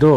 2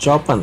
54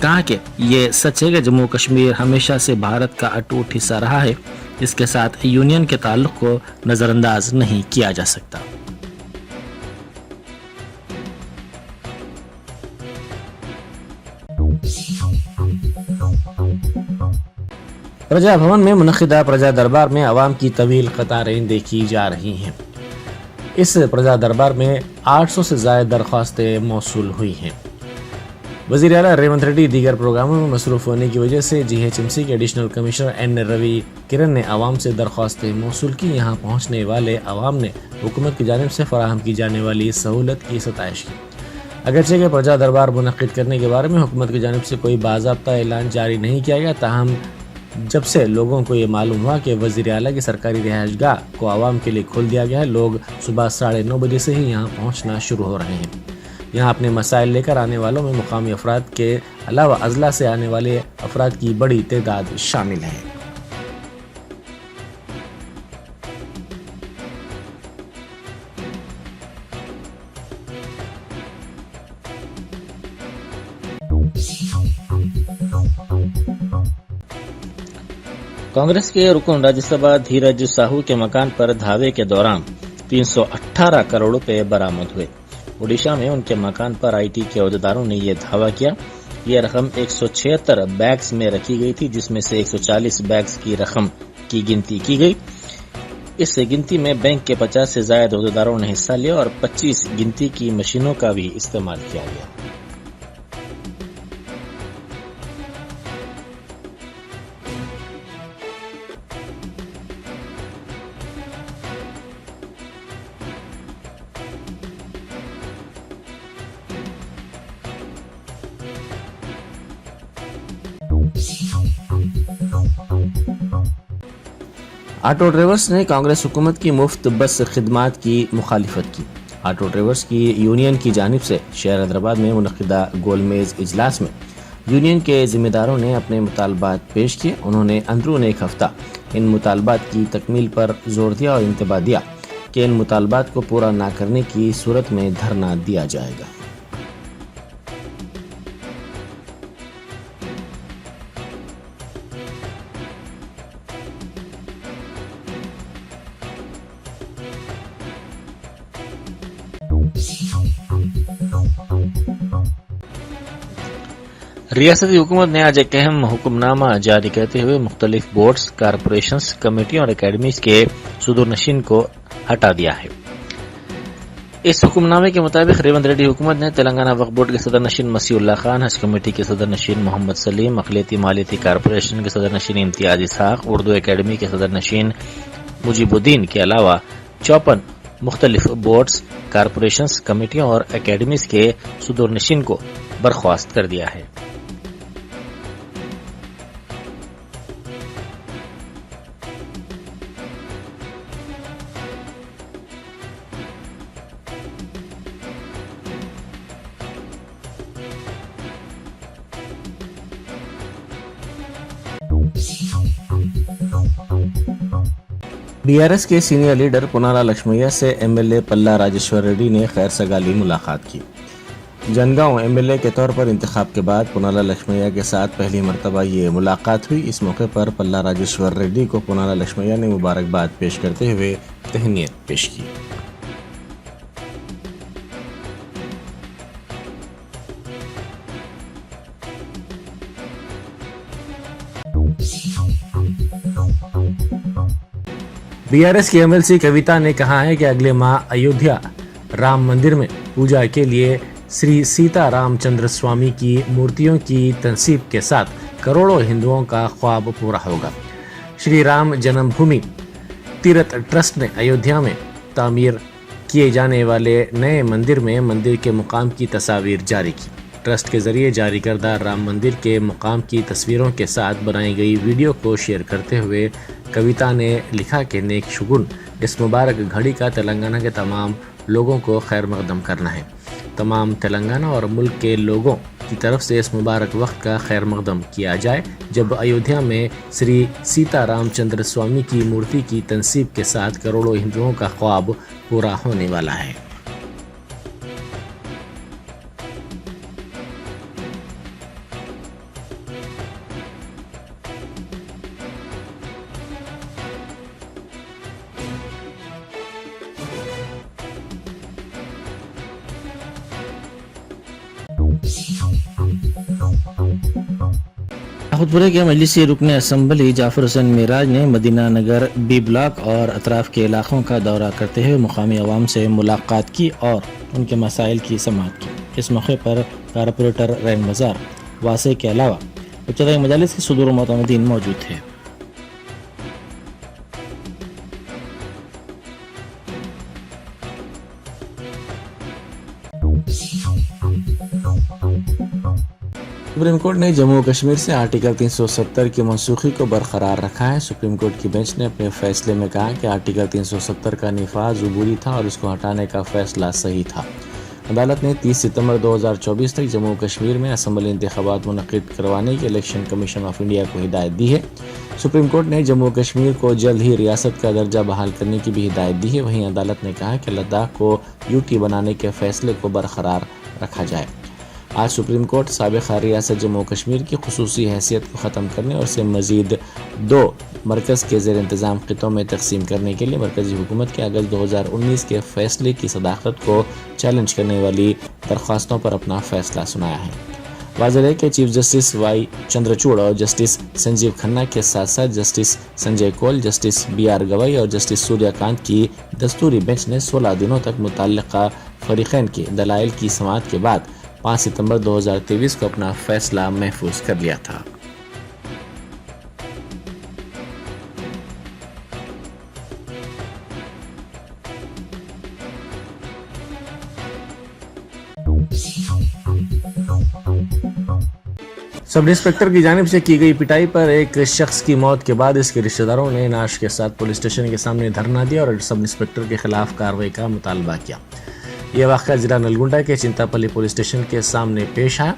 کہا کہ یہ سچ ہے کہ جموں کشمیر ہمیشہ سے بھارت کا اٹوٹ حصہ رہا ہے، اس کے ساتھ یونین کے تعلق کو نظر انداز نہیں کیا جا سکتا۔ پرجا بھون میں منعقدہ پرجا دربار میں عوام کی طویل قطاریں دیکھی جا رہی ہیں۔ اس پرجا دربار میں 800 سے زائد درخواستیں موصول ہوئی ہیں۔ وزیر اعلیٰ ریونت ریڈی دیگر پروگراموں میں مصروف ہونے کی وجہ سے GHMC کے ایڈیشنل کمشنر این روی کرن نے عوام سے درخواستیں موصول کی۔ یہاں پہنچنے والے عوام نے حکومت کی جانب سے فراہم کی جانے والی سہولت کی ستائش کی۔ اگرچہ کہ پرجا دربار منعقد کرنے کے بارے میں حکومت کی جانب سے کوئی باضابطہ اعلان جاری نہیں کیا گیا، تاہم جب سے لوگوں کو یہ معلوم ہوا کہ وزیر اعلیٰ کی سرکاری رہائش گاہ کو عوام کے لیے کھول دیا گیا ہے، لوگ صبح 9:30 بجے سے ہی یہاں پہنچنا شروع ہو رہے ہیں۔ یہاں اپنے مسائل لے کر آنے والوں میں مقامی افراد کے علاوہ اضلاع سے آنے والے افراد کی بڑی تعداد شامل ہے۔ کانگریس کے رکن راجیہ سبھا دھیرج ساہو کے مکان پر دھاوے کے دوران 318 کروڑ روپے برآمد ہوئے۔ اڈیشہ میں ان کے مکان پر IT کے عہدیداروں نے یہ دعویٰ کیا۔ یہ رقم 176 بیگز میں رکھی گئی تھی، جس میں سے 140 بیگز کی رقم کی گنتی کی گئی۔ اس گنتی میں بینک کے 50 سے زائد عہدیداروں نے حصہ لیا اور 25 گنتی کی مشینوں کا بھی استعمال کیا گیا۔ آٹو ڈرائیورز نے کانگریس حکومت کی مفت بس خدمات کی مخالفت کی۔ آٹو ڈرائیورز کی یونین کی جانب سے شہر حیدرآباد میں منعقدہ گول میز اجلاس میں یونین کے ذمہ داروں نے اپنے مطالبات پیش کیے۔ انہوں نے اندرون ایک ہفتہ ان مطالبات کی تکمیل پر زور دیا اور انتباہ دیا کہ ان مطالبات کو پورا نہ کرنے کی صورت میں دھرنا دیا جائے گا۔ ریاستی حکومت نے آج ایک اہم حکم نامہ جاری کرتے ہوئے مختلف بورڈز، کارپوریشنز، کمیٹیوں اور اکیڈمیز کے صدور نشین کو ہٹا دیا ہے۔ اس حکم نامے کے مطابق ریونت ریڈی حکومت نے تلنگانہ وقف بورڈ کے صدر نشین مسیح اللہ خان، حج کمیٹی کے صدر نشین محمد سلیم، اقلیتی مالیاتی کارپوریشن کے صدر نشین امتیاز اسحاق، اردو اکیڈمی کے صدر نشین مجیب الدین کے علاوہ 54 مختلف بورڈز، کارپوریشنز، کمیٹیوں اور اکیڈمیز کے صدور نشین کو برخاست کر دیا ہے۔ BRS کے سینئر لیڈر پونالا لکشمیا سے MLA پلا راجیشور ریڈی نے خیر سگالی ملاقات کی۔ جنگاؤں MLA کے طور پر انتخاب کے بعد پونالا لکشمیا کے ساتھ پہلی مرتبہ یہ ملاقات ہوئی۔ اس موقع پر پلا راجیشور ریڈی کو پونالا لکشمیا نے مبارکباد پیش کرتے ہوئے تہنیت پیش کی۔ BRS کی MLC کویتا نے کہا ہے کہ اگلے ماہ ایودھیا رام مندر میں پوجا کے لیے سری سیتا رام چندر سوامی کی مورتیوں کی تنصیب کے ساتھ کروڑوں ہندوؤں کا خواب پورا ہوگا۔ شری رام جنم بھومی تیرتھ ٹرسٹ نے ایودھیا میں تعمیر کیے جانے والے نئے مندر میں مندر کے مقام کی تصاویر جاری کی۔ ٹرسٹ کے ذریعے جاری کردہ رام مندر کے مقام کی تصویروں کے ساتھ بنائی گئی ویڈیو کو شیئر کرتے ہوئے کویتا نے لکھا کہ نیک شگن اس مبارک گھڑی کا تلنگانہ کے تمام لوگوں کو خیر مقدم کرنا ہے۔ تمام تلنگانہ اور ملک کے لوگوں کی طرف سے اس مبارک وقت کا خیر مقدم کیا جائے جب ایودھیا میں سری سیتا رام چندر سوامی کی مورتی کی تنصیب کے ساتھ کروڑوں ہندوؤں کا خواب پورا ہونے والا ہے۔ راحتپورے کے مجلسی رکن اسمبلی جعفر حسین معراج نے مدینہ نگر بی بلاک اور اطراف کے علاقوں کا دورہ کرتے ہوئے مقامی عوام سے ملاقات کی اور ان کے مسائل کی سماعت کی۔ اس موقع پر کارپوریٹر رین بازار واسع کے علاوہ ابتدائی مجالس کے صدور و معتمدین موجود تھے۔ سپریم کورٹ نے جموں و کشمیر سے آرٹیکل 370 کی منسوخی کو برقرار رکھا ہے۔ سپریم کورٹ کی بینچ نے اپنے فیصلے میں کہا کہ آرٹیکل 370 کا نفاذ عبوری تھا اور اس کو ہٹانے کا فیصلہ صحیح تھا۔ عدالت نے 30 ستمبر 2024 تک جموں و کشمیر میں اسمبلی انتخابات منعقد کروانے کی الیکشن کمیشن آف انڈیا کو ہدایت دی ہے۔ سپریم کورٹ نے جموں و کشمیر کو جلد ہی ریاست کا درجہ بحال کرنے کی بھی ہدایت دی ہے۔ وہیں عدالت نے کہا کہ لداخ کو یو ٹی بنانے کے فیصلے کو برقرار رکھا جائے۔ آج سپریم کورٹ سابقہ ریاست جموں و کشمیر کی خصوصی حیثیت کو ختم کرنے اور اسے مزید 2 مرکز کے زیر انتظام خطوں میں تقسیم کرنے کے لیے مرکزی حکومت کے اگست 2019 کے فیصلے کی صداقت کو چیلنج کرنے والی درخواستوں پر اپنا فیصلہ سنایا ہے۔ واضح ہے کہ چیف جسٹس وائی چندرچوڑ اور جسٹس سنجیو کھنہ کے ساتھ ساتھ justice Sanjay Kaul, justice B R Gavai اور جسٹس سوریہ کانت کی دستوری بینچ نے 16 دنوں تک متعلقہ فریقین کے دلائل کی سماعت کے بعد 5 ستمبر 2023 کو اپنا فیصلہ محفوظ کر لیا تھا۔ سب انسپکٹر کی جانب سے کی گئی پٹائی پر ایک شخص کی موت کے بعد اس کے رشتہ داروں نے نعش کے ساتھ پولیس اسٹیشن کے سامنے دھرنا دیا اور سب انسپکٹر کے خلاف کارروائی کا مطالبہ کیا۔ یہ واقعہ ضلع نلگنڈا کے چنتاپلی پولیس اسٹیشن کے سامنے پیش آیا۔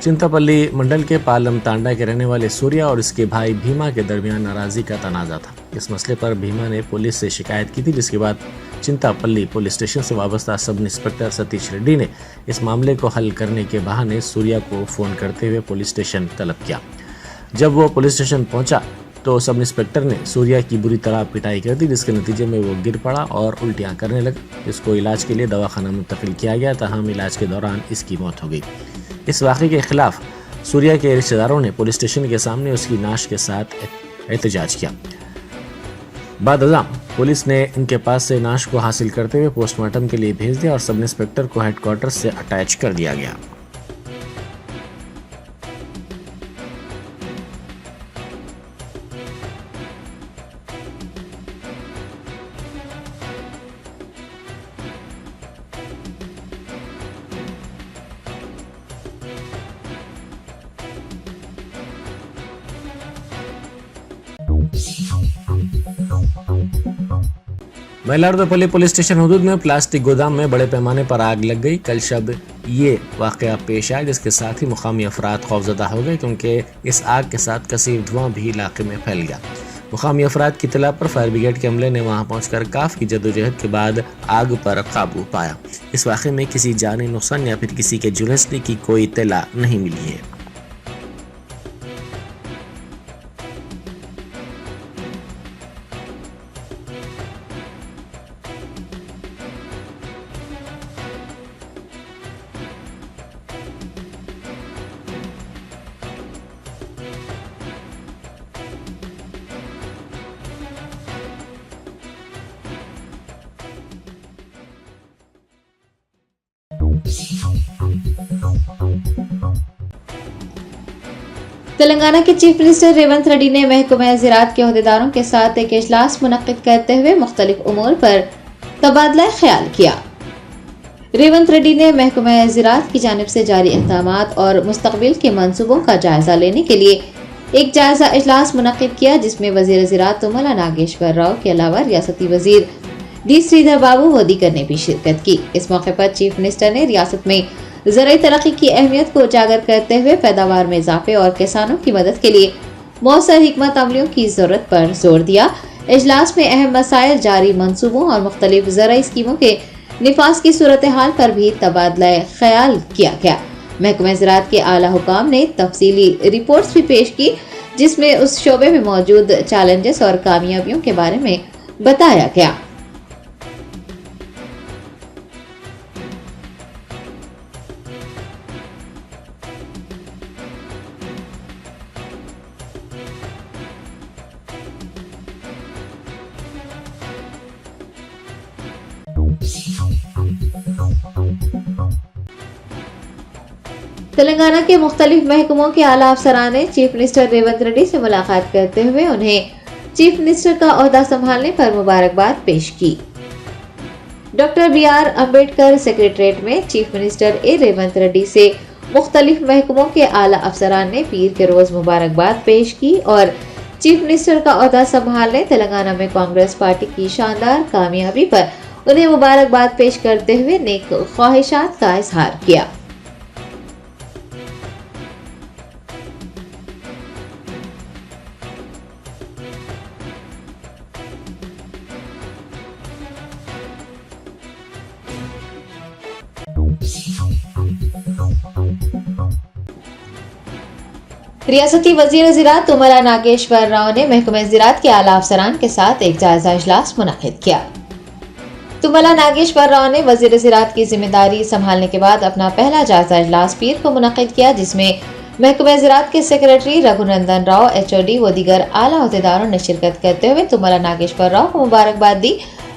چنتاپلی منڈل کے پالم تانڈا کے رہنے والے سوریہ اور اس کے بھائی بھیما کے درمیان ناراضی کا تنازع تھا۔ اس مسئلے پر بھیما نے پولیس سے شکایت کی تھی، جس کے بعد چنتاپلی پولیس اسٹیشن سے وابستہ سب انسپکٹر ستیش ریڈی نے اس معاملے کو حل کرنے کے بہانے سوریہ کو فون کرتے ہوئے پولیس اسٹیشن طلب کیا۔ جب وہ پولیس اسٹیشن پہنچا تو سب انسپکٹر نے سوریہ کی بری طرح پٹائی کر دی، جس کے نتیجے میں وہ گر پڑا اور الٹیاں کرنے لگا۔ اس کو علاج کے لیے دواخانہ منتقل کیا گیا، تاہم علاج کے دوران اس کی موت ہو گئی۔ اس واقعے کے خلاف سوریہ کے رشتہ داروں نے پولیس اسٹیشن کے سامنے اس کی نعش کے ساتھ احتجاج کیا۔ بعد ازاں پولیس نے ان کے پاس سے نعش کو حاصل کرتے ہوئے پوسٹ مارٹم کے لیے بھیج دیا اور سب انسپکٹر کو ہیڈ کوارٹر سے اٹیچ کر دیا گیا۔ ملاردوپلی پولیس اسٹیشن حدود میں پلاسٹک گودام میں بڑے پیمانے پر آگ لگ گئی۔ کل شب یہ واقعہ پیش آیا، جس کے ساتھ ہی مقامی افراد خوفزدہ ہو گئے، کیونکہ اس آگ کے ساتھ کثیر دھواں بھی علاقے میں پھیل گیا۔ مقامی افراد کی اطلاع پر فائر بریگیڈ کے عملے نے وہاں پہنچ کر کافی جدوجہد کے بعد آگ پر قابو پایا۔ اس واقعے میں کسی جانی نقصان یا پھر کسی کے جھلسنے کی کوئی اطلاع نہیں ملی ہے۔ تلنگانہ کے چیف منسٹر ریونت ریڈی نے محکمہ زراعت کے عہدیداروں کے ساتھ ایک اجلاس منعقد کرتے ہوئے مختلف امور پر تبادلہ خیال کیا۔ ریونت ریڈی نے محکمہ زراعت کی جانب سے جاری اقدامات اور مستقبل کے منصوبوں کا جائزہ لینے کے لیے ایک جائزہ اجلاس منعقد کیا، جس میں وزیر زراعت تملا ناگیشور راؤ کے علاوہ ریاستی وزیر ڈی سریدھر بابو ودیکر نے بھی شرکت کی۔ اس موقع پر چیف منسٹر نے ریاست میں زرعی ترقی کی اہمیت کو اجاگر کرتے ہوئے پیداوار میں اضافے اور کسانوں کی مدد کے لیے مؤثر حکمت عملیوں کی ضرورت پر زور دیا۔ اجلاس میں اہم مسائل، جاری منصوبوں اور مختلف زرعی اسکیموں کے نفاذ کی صورتحال پر بھی تبادلہ خیال کیا گیا۔ محکمہ زراعت کے اعلیٰ حکام نے تفصیلی رپورٹس بھی پیش کی، جس میں اس شعبے میں موجود چیلنجز اور کامیابیوں کے بارے میں بتایا گیا۔ تلنگانہ کے مختلف محکموں کے اعلیٰ افسران نے چیف منسٹر ریونت ریڈی سے ملاقات کرتے ہوئے انہیں چیف منسٹر کا عہدہ سنبھالنے پر مبارکباد پیش کی۔ Doctor B R Ambedkar secretariat میں چیف منسٹر ریونت ریڈی سے مختلف محکموں کے اعلیٰ افسران نے پیر کے روز مبارکباد پیش کی اور چیف منسٹر کا عہدہ سنبھالنے تلنگانہ میں کانگریس پارٹی کی شاندار کامیابی پر انہیں مبارکباد پیش کرتے ہوئے نیک خواہشات کا اظہار کیا۔ ریاستی وزیر زراعت تملا ناگیشور راؤ نے محکمہ زراعت کے اعلیٰ افسران کے ساتھ ایک جائزہ اجلاس منعقد کیا۔ تملا ناگیشور راؤ نے وزیر زراعت کی ذمہ داری سنبھالنے کے بعد اپنا پہلا جائزہ اجلاس پیر کو منعقد کیا، جس میں محکمہ زراعت کے سیکریٹری رگھو نندن راؤ، HOD و دیگر اعلیٰ عہدیداروں نے شرکت کرتے ہوئے تملا ناگیشور راؤ کو مبارکباد دی۔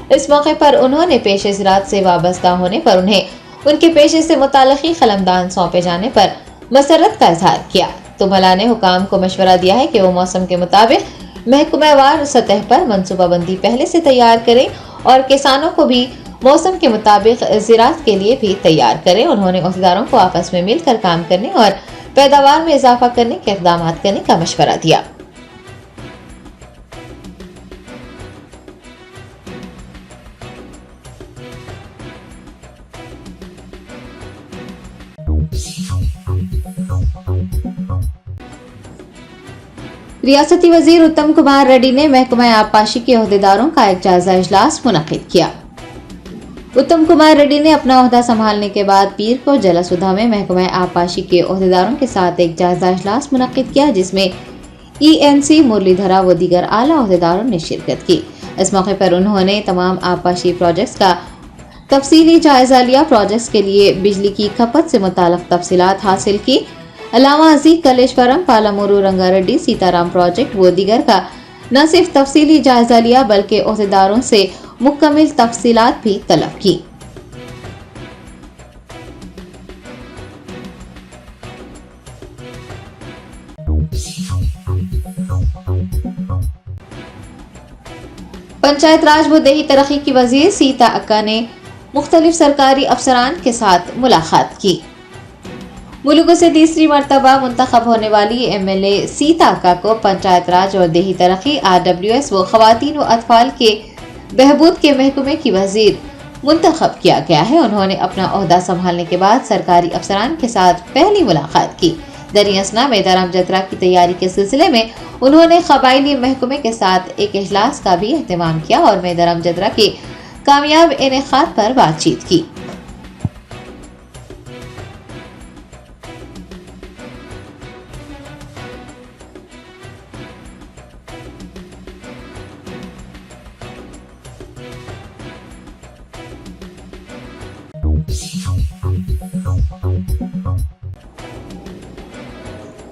اس موقع پر انہوں نے پیشے زراعت سے وابستہ ہونے پر انہیں ان کے پیشے سے متعلقی قلمدان سونپے جانے پر مسرت کا اظہار کیا۔ تملا نے حکام کو مشورہ دیا ہے کہ وہ موسم کے مطابق محکمہ وار سطح پر منصوبہ بندی پہلے سے تیار کریں اور کسانوں کو بھی موسم کے مطابق زراعت کے لیے بھی تیار کریں۔ انہوں نے عہدیداروں کو آپس میں مل کر کام کرنے اور پیداوار میں اضافہ کرنے کے اقدامات کرنے کا مشورہ دیا۔ ریاستی وزیر اتم کمار ریڈی نے محکمہ آبپاشی کے عہدیداروں کا ایک جائزہ اجلاس منعقد کیا۔ اتم کمار ریڈی نے اپنا عہدہ سنبھالنے کے بعد پیر کو جلاسودھا میں محکمہ آبپاشی کے عہدیداروں کے ساتھ ایک جائزہ اجلاس منعقد کیا، جس میں ENC مرلی دھرا و دیگر اعلیٰ عہدیداروں نے شرکت کی۔ اس موقع پر انہوں نے تمام آبپاشی پروجیکٹس کا تفصیلی جائزہ لیا، پروجیکٹس کے لیے بجلی کی کھپت سے متعلق تفصیلات حاصل کی۔ علامہ ازیک کلیشورم، پالامورو رنگا ریڈی، سیتارام پروجیکٹ و دیگر کا نہ صرف تفصیلی جائزہ لیا بلکہ عہدیداروں سے مکمل تفصیلات بھی طلب کی۔ پنچایت راج و دیہی ترقی کی وزیر سیتا اکا نے مختلف سرکاری افسران کے ساتھ ملاقات کی۔ ملک سے تیسری مرتبہ منتخب ہونے والی MLA سیتا اکا کو پنچایت راج اور دیہی ترقی RWS و خواتین و اطفال کے بہبود کے محکمے کی وزیر منتخب کیا گیا ہے۔ انہوں نے اپنا عہدہ سنبھالنے کے بعد سرکاری افسران کے ساتھ پہلی ملاقات کی۔ دریں اثنا میدارم جترا کی تیاری کے سلسلے میں انہوں نے قبائلی محکمے کے ساتھ ایک اجلاس کا بھی اہتمام کیا اور میدارم جترا کے کامیاب انعقاد پر بات چیت کی۔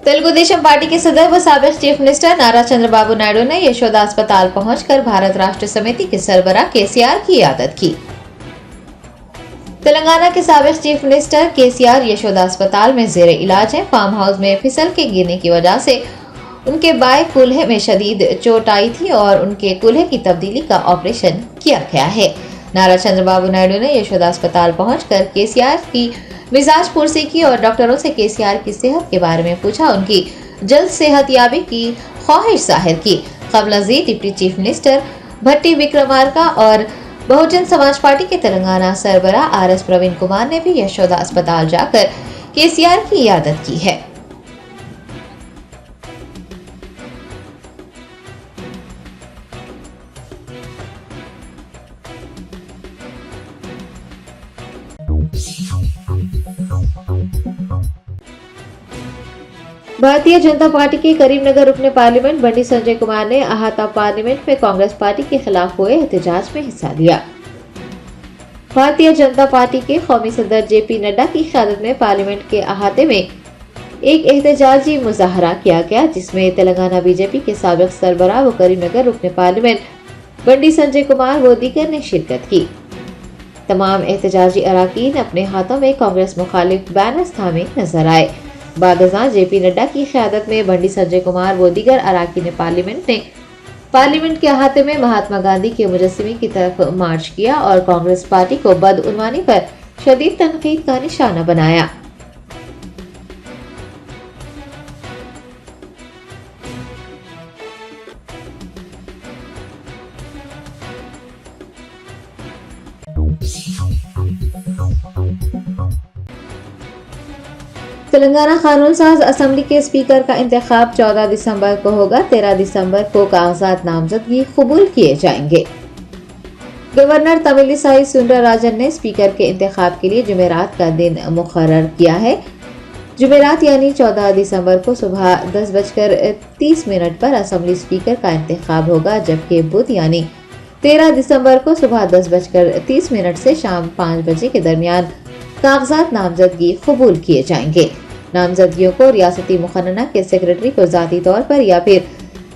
تلگو دیشم پارٹی کے صدر و سابق چیف منسٹر نارا چندر بابو نائیڈو نے یشودا اسپتال پہنچ کر بھارت راشٹر سمیتی کے سربراہ KCR کی عیادت کی۔ تلنگانہ کے سابق چیف منسٹر KCR یشودا اسپتال میں زیر علاج ہیں۔ فارم ہاؤس میں پھسل کے گرنے کی وجہ سے ان کے بائیں کولہے میں شدید چوٹ آئی تھی اور ان کے کولہے کی تبدیلی کا آپریشن کیا گیا ہے۔ نارا چندر بابو نائیڈو نے یشودا اسپتال پہنچ کر KCR کی مزاج پرسی کی اور ڈاکٹروں سے KCR کی صحت کے بارے میں پوچھا، ان کی جلد صحت یابی کی خواہش ظاہر کی۔ قبل ازیں ڈپٹی چیف منسٹر بھٹی وکرمارکا اور بہوجن سماج پارٹی کے تلنگانہ سربراہ RS پروین کمار نے بھی یشودا اسپتال جا کر KCR کی عیادت کی ہے۔ بھارتیہ جنتا پارٹی کے کریم نگر رکن پارلیمنٹ بنڈی سنجے کمار نے احاطہ پارلیمنٹ میں کانگریس پارٹی کے خلاف ہوئے احتجاج میں حصہ لیا۔ بھارتیہ جنتا پارٹی کے قومی صدر JP نڈا کی قیادت میں پارلیمنٹ کے احاطے میں ایک احتجاجی مظاہرہ کیا گیا، جس میں تلنگانہ BJP کے سابق سربراہ و کریم نگر رکن پارلیمنٹ بنڈی سنجے کمار و دیگر نے شرکت کی۔ تمام احتجاجی اراکین اپنے ہاتھوں میں کانگریس مخالف بینرز تھامے نظر آئے۔ بعد ازاں جے پی نڈا کی قیادت میں بنڈی سنجے کمار و دیگر اراکین پارلیمنٹ کے احاطے میں مہاتما گاندھی کے مجسمے کی طرف مارچ کیا اور کانگریس پارٹی کو بدعنوانی پر شدید تنقید کا نشانہ بنایا۔ تلنگانہ قانون ساز اسمبلی کے اسپیکر کا انتخاب 14 دسمبر کو ہوگا۔ 13 دسمبر کو کاغذات نامزدگی قبول کیے جائیں گے۔ گورنر تمل سائی سوندر راجن نے اسپیکر کے انتخاب کے لیے جمعرات کا دن مقرر کیا ہے۔ جمعرات یعنی 14 دسمبر کو صبح 10:30 پر اسمبلی اسپیکر کا انتخاب ہوگا، جبکہ بدھ یعنی 13 دسمبر کو صبح 10:30 سے شام 5 بجے کے درمیان کاغذات نامزدگی قبول کیے جائیں گے۔ نامزدگیوں کو ریاستی مقننہ کے سیکرٹری کو ذاتی طور پر یا پھر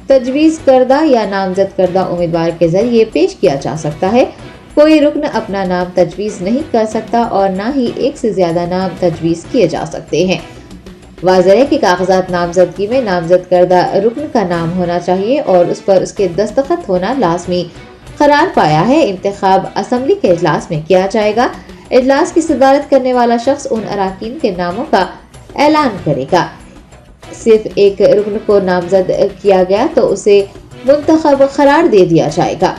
تجویز کردہ یا نامزد کردہ امیدوار کے ذریعے پیش کیا جا سکتا ہے۔ کوئی رکن اپنا نام تجویز نہیں کر سکتا اور نہ ہی ایک سے زیادہ نام تجویز کیے جا سکتے ہیں۔ واضح ہے کہ کاغذات نامزدگی میں نامزد کردہ رکن کا نام ہونا چاہیے اور اس پر اس کے دستخط ہونا لازمی قرار پایا ہے۔ انتخاب اسمبلی کے اجلاس میں کیا جائے گا۔ اجلاس کی صدارت کرنے والا شخص ان اراکین کے ناموں کا اعلان کرے گا۔ صرف ایک رکن کو نامزد کیا گیا تو اسے منتخب قرار دے دیا جائے گا۔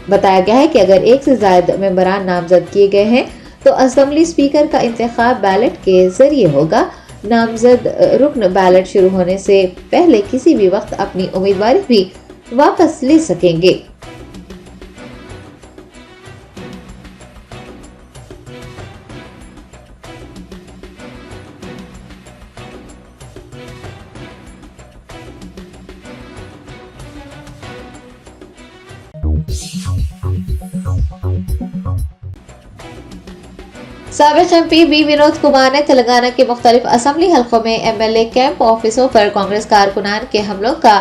بتایا گیا ہے کہ اگر ایک سے زائد ممبران نامزد کیے گئے ہیں تو اسمبلی اسپیکر کا انتخاب بیلٹ کے ذریعے ہوگا۔ نامزد رکن بیلٹ شروع ہونے سے پہلے کسی بھی وقت اپنی امیدواری بھی واپس لے سکیں گے۔ سابق M P B Vinod Kumar نے تلنگانہ کے مختلف اسمبلی حلقوں میں ایم ایل اے کیمپ آفسوں پر کانگریس کارکنان کے حملوں کا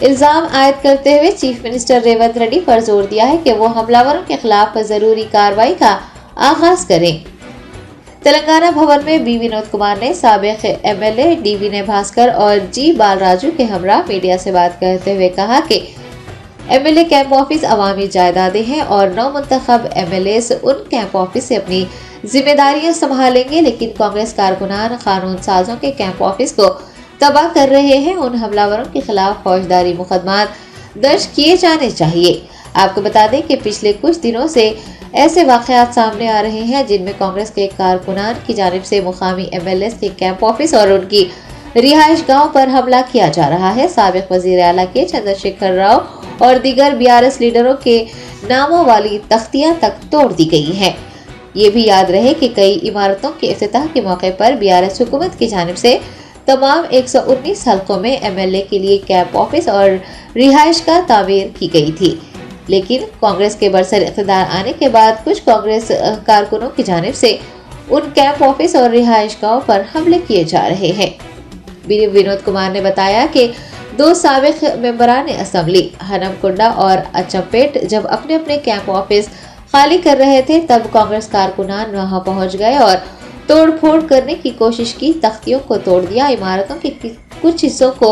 الزام عائد کرتے ہوئے چیف منسٹر ریونت ریڈی پر زور دیا ہے کہ وہ حملہ وروں کے خلاف ضروری کارروائی کا آغاز کریں۔ تلنگانہ بھون میں بی ونود کمار نے سابق ایم ایل اے ڈی وی بھاسکر اور جی بال راجو کے ہمراہ میڈیا سے بات کرتے ہوئے کہا کہ M L A camp office عوامی جائیدادیں ہیں اور نو منتخب ایم ایل اے ان کیمپ آفس سے اپنی ذمہ داریاں سنبھالیں گے، لیکن کانگریس کارکنان قانون سازوں کے کیمپ آفس کو تباہ کر رہے ہیں۔ ان حملہ وروں کے خلاف فوجداری مقدمات درج کیے جانے چاہیے۔ آپ کو بتا دیں کہ پچھلے کچھ دنوں سے ایسے واقعات سامنے آ رہے ہیں جن میں کانگریس کے کارکنان کی جانب سے مقامی ایم ایل اے کے کیمپ آفس اور ان کی رہائش گاہوں پر حملہ کیا جا رہا ہے۔ سابق وزیر اعلیٰ کے چندر شیکھر راؤ اور دیگر بی آر ایس لیڈروں کے ناموں والی تختیاں تک توڑ دی گئی ہیں۔ یہ بھی یاد رہے کہ کئی عمارتوں کے افتتاح کے موقع پر بی آر ایس حکومت کی جانب سے تمام 119 حلقوں میں ایم ایل اے کے لیے کیمپ آفس اور رہائش گاہ تعمیر کی گئی تھی، لیکن کانگریس کے برسر اقتدار آنے کے بعد کچھ کانگریس کارکنوں کی جانب سے ان کیمپ آفس اور رہائش گاہوں پر حملے کیے جا رہے ہیں۔ بی ونود کمار نے بتایا کہ 2 سابق ممبران اسمبلی ہنم کنڈا اور اچمپیٹ جب اپنے اپنے کیمپ آفس خالی کر رہے تھے تب کانگریس کارکنان وہاں پہنچ گئے اور توڑ پھوڑ کرنے کی کوشش کی، تختیوں کو توڑ دیا، عمارتوں کے کچھ حصوں کو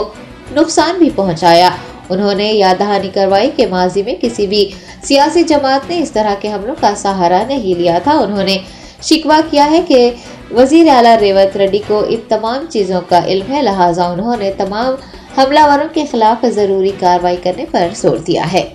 نقصان بھی پہنچایا۔ انہوں نے یاد دہانی کروائی کہ ماضی میں کسی بھی سیاسی جماعت نے اس طرح کے حملوں کا سہارا نہیں لیا تھا۔ انہوں نے شکوہ کیا ہے کہ وزیر اعلیٰ ریونت ریڈی کو ان تمام چیزوں کا علم ہے، لہٰذا انہوں نے تمام حملہ وروں کے خلاف ضروری کارروائی کرنے پر زور دیا ہے۔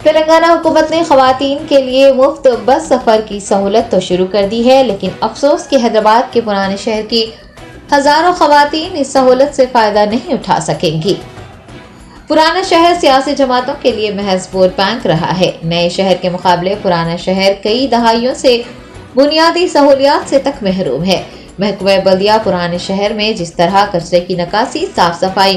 تلنگانہ حکومت نے خواتین کے لیے مفت بس سفر کی سہولت تو شروع کر دی ہے، لیکن افسوس کہ حیدرآباد کے پرانے شہر کی ہزاروں خواتین اس سہولت سے فائدہ نہیں اٹھا سکیں گی۔ پرانا شہر سیاسی جماعتوں کے لیے محض ووٹ بینک رہا ہے۔ نئے شہر کے مقابلے پرانا شہر کئی دہائیوں سے بنیادی سہولیات سے تک محروم ہے۔ محکمہ بلدیہ پرانے شہر میں جس طرح کچرے کی نکاسی، صاف صفائی،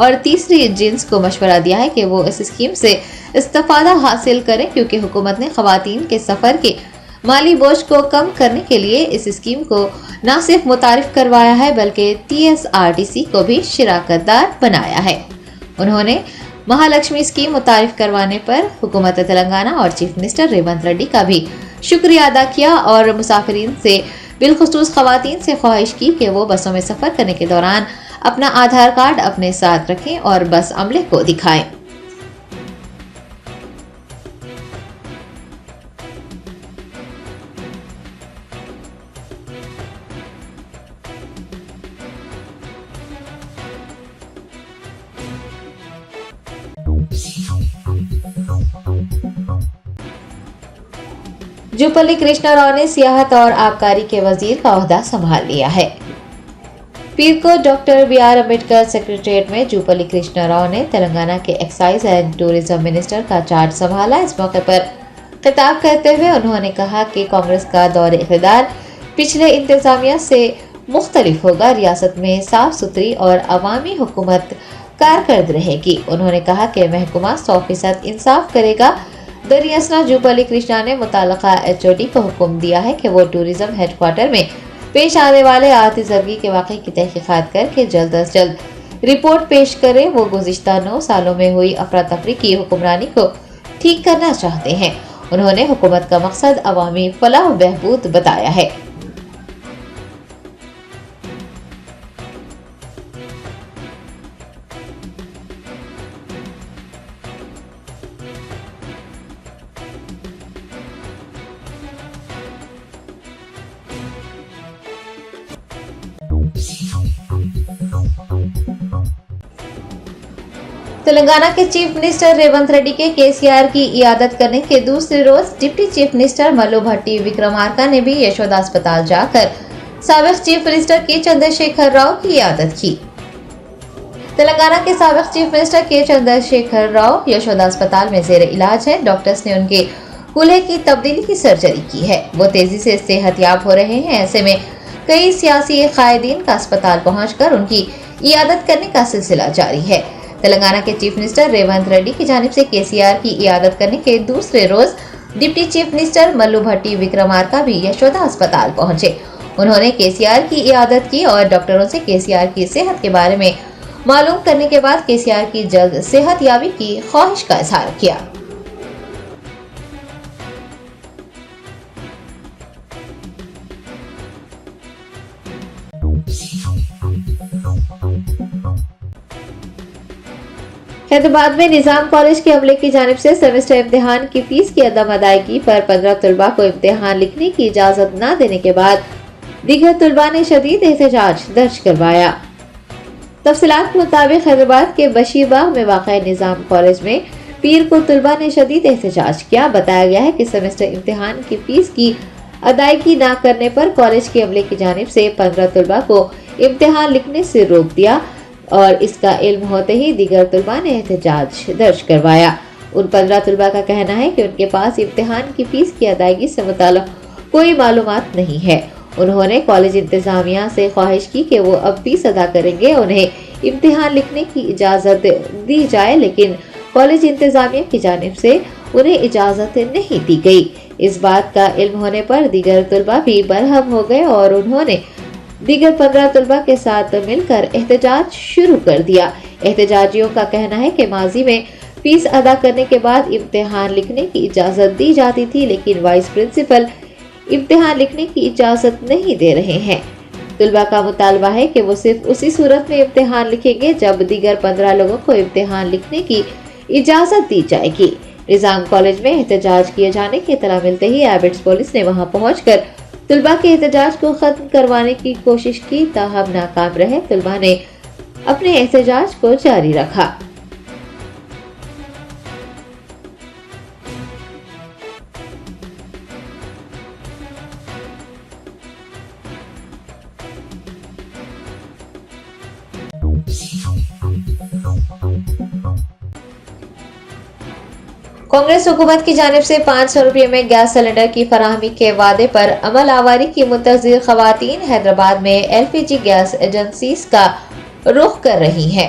اور تیسری جنس کو مشورہ دیا ہے کہ وہ اس اسکیم سے استفادہ حاصل کریں، کیونکہ حکومت نے خواتین کے سفر کے مالی بوجھ کو کم کرنے کے لیے اس اسکیم کو نہ صرف متعارف کروایا ہے بلکہ TSRTC کو بھی شراکت دار بنایا ہے۔ انہوں نے مہالکشمی اسکیم متعارف کروانے پر حکومت تلنگانہ اور چیف منسٹر ریونت ریڈی کا بھی شکریہ ادا کیا اور مسافرین سے بالخصوص خواتین سے خواہش کی کہ وہ بسوں میں سفر کرنے کے دوران اپنا آدھار کارڈ اپنے ساتھ رکھیں اور بس عملے کو دکھائیں۔ جوپلی کرشنا راؤ نے سیاحت اور آبکاری کے وزیر کا عہدہ سنبھال لیا ہے۔ پیر کو ڈاکٹر BR امبیڈکر سیکریٹریٹ میں جوپلی کرشنا راؤ نے تلنگانہ کے ایکسائز اینڈ ٹورزم منسٹر کا چارج سنبھالا۔ اس موقع پر خطاب کرتے ہوئے انہوں نے کہا کہ کانگریس کا دور اقتدار پچھلے انتظامیہ سے مختلف ہوگا، ریاست میں صاف ستھری اور عوامی حکومت کارکرد رہے گی۔ انہوں نے کہا کہ محکمہ 100% انصاف کرے گا۔ دریاسنا جوپلی کرشنا نے متعلقہ HOD کو حکم دیا ہے کہ وہ ٹورزم ہیڈ کوارٹر میں پیش آنے والے آتش زدگی کے واقعے کی تحقیقات کر کے جلد از جلد رپورٹ پیش کرے۔ وہ گزشتہ 9 سالوں میں ہوئی افراتفری کی حکمرانی کو ٹھیک کرنا چاہتے ہیں۔ انہوں نے حکومت کا مقصد عوامی فلاح و بہبود بتایا ہے۔ تلنگانہ کے چیف منسٹر ریونت ریڈی کے KCR کی عیادت کرنے کے دوسرے روز ڈپٹی چیف منسٹر ملو بھٹی وکرمارکا نے بھی یشودا اسپتال جا کر سابق چیف منسٹر کے چندر شیکھر راؤ کی عیادت کی۔ تلنگانہ کے سابق چیف منسٹر کے چندر شیکھر راؤ یشودا اسپتال میں زیر علاج ہے۔ ڈاکٹرز نے ان کے کولہے کی تبدیلی کی سرجری کی ہے۔ وہ تیزی سے صحت یاب ہو رہے ہیں۔ ایسے میں کئی سیاسی قائدین کا اسپتال پہنچ کر ان کی عیادت کرنے کا سلسلہ جاری ہے۔ تلنگانہ کے چیف منسٹر ریونت ریڈی کی جانب سے KCR کی عیادت کرنے کے دوسرے روز ڈپٹی چیف منسٹر ملو بھٹی وکرمارکا بھی یشودا اسپتال پہنچے۔ انہوں نے KCR کی عیادت کی اور ڈاکٹروں سے KCR کی صحت کے بارے میں معلوم کرنے کے بعد KCR کی جلد صحت یابی کی خواہش کا اظہار کیا۔ حیدرآباد میں نظام کالج کے عملے کی جانب سے سیمسٹر امتحان کی فیس کی عدم ادائیگی پر 15 طلباء کو امتحان لکھنے کی اجازت نہ دینے کے بعد دیگر طلباء نے شدید احتجاج درج کروایا۔ تفصیلات کے مطابق حیدرآباد کے بشیر باغ میں واقع نظام کالج میں پیر کو طلباء نے شدید احتجاج کیا۔ بتایا گیا ہے کہ سیمسٹر امتحان کی فیس کی ادائیگی نہ کرنے پر کالج کے عملے کی جانب سے 15 طلباء کو امتحان لکھنے سے روک دیا اور اس کا علم ہوتے ہی دیگر طلباء نے احتجاج درج کروایا۔ ان 15 طلباء کا کہنا ہے کہ ان کے پاس امتحان کی فیس کی ادائیگی سے متعلق کوئی معلومات نہیں ہے۔ انہوں نے کالج انتظامیہ سے خواہش کی کہ وہ اب فیس ادا کریں گے، انہیں امتحان لکھنے کی اجازت دی جائے، لیکن کالج انتظامیہ کی جانب سے انہیں اجازت نہیں دی گئی۔ اس بات کا علم ہونے پر دیگر طلباء بھی برہم ہو گئے اور انہوں نے دیگر 15 طلباء کے ساتھ مل کر احتجاج شروع کر دیا۔ احتجاجیوں کا کہنا ہے کہ ماضی میں فیس ادا کرنے کے بعد امتحان لکھنے کی اجازت دی جاتی تھی، لیکن وائس پرنسپل امتحان لکھنے کی اجازت نہیں دے رہے ہیں۔ طلباء کا مطالبہ ہے کہ وہ صرف اسی صورت میں امتحان لکھیں گے جب دیگر 15 لوگوں کو امتحان لکھنے کی اجازت دی جائے گی۔ نظام کالج میں احتجاج کیے جانے کی اطلاع ملتے ہی ایبٹس پولیس نے وہاں پہنچ کر طلباء کے احتجاج کو ختم کروانے کی کوشش کی، تاہم ناکام رہے۔ طلباء نے اپنے احتجاج کو جاری رکھا۔ کانگریس حکومت کی جانب سے 500 روپے میں گیس سلنڈر کی فراہمی کے وعدے پر عمل آوری کی منتظر خواتین حیدرآباد میں LPG گیس ایجنسیز کا رخ کر رہی ہیں۔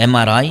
MRI,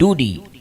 2D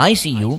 ICU